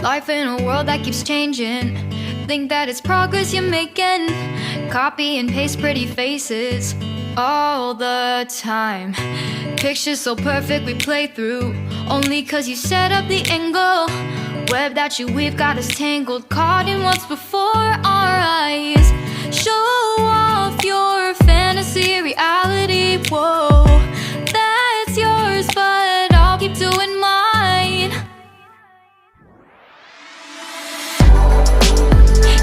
Life in a world that keeps changing. Think that it's progress you're making. Copy and paste pretty faces all the time. Pictures so perfect we play through, only cause you set up the angle. Web that you weave got us tangled, caught in what's before our eyes. Show off your fantasy reality, whoa, that's yours, but I'll keep doing mine.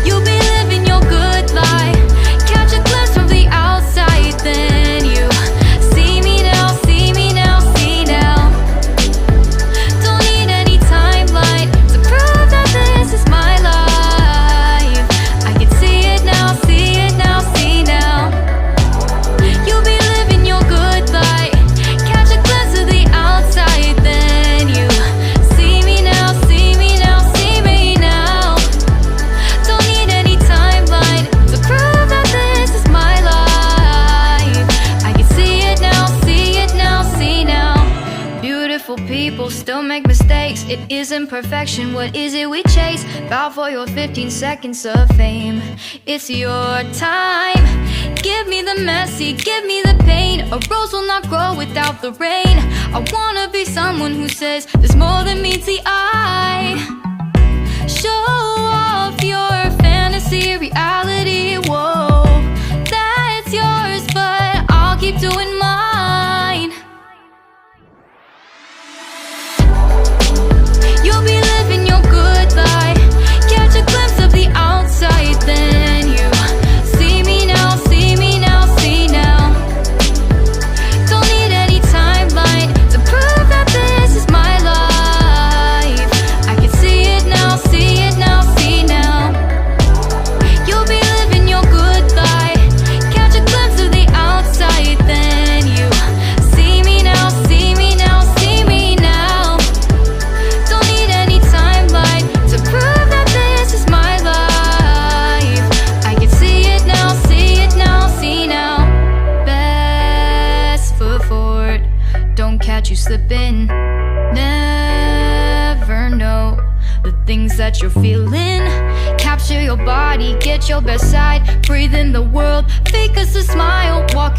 You'll be living your good life, catch a glimpse from the outside, then you see me now, see me now, see now. Don't need any timeline to prove that this is my life. I can see it now, see it now, see now. You'll be living your good life, catch a glimpse of the outside, then you see me now, see me now, see me now. Don't need any timeline to prove that this is my life. I can see it now, see it now, see now. Beautiful people still make mistakes. It isn't perfection, what is it we chase? Bow for your 15 seconds of fame. It's your time. Give me the messy, give me the pain. A rose will not grow without the rain. I wanna be someone who says there's more than meets the eye. Show off your fantasy reality, whoa, that's yours, but I'll keep doing mine. You'll be living your good life, catch a glimpse of the outside, then you see me now, see me now, see now. Don't need any timeline to prove that this is my life. I can see it now, see it now, see now. You'll be living your good life, catch a glimpse of the outside, then you see me now, see me now, see me now. Don't need any timeline to prove that this is my life. I can see it now, see it now, see now. Best foot forward, don't catch you slipping. Never know the things that you're feeling. Capture your body, get your best side. Breathe in the world, fake us a smile. Walk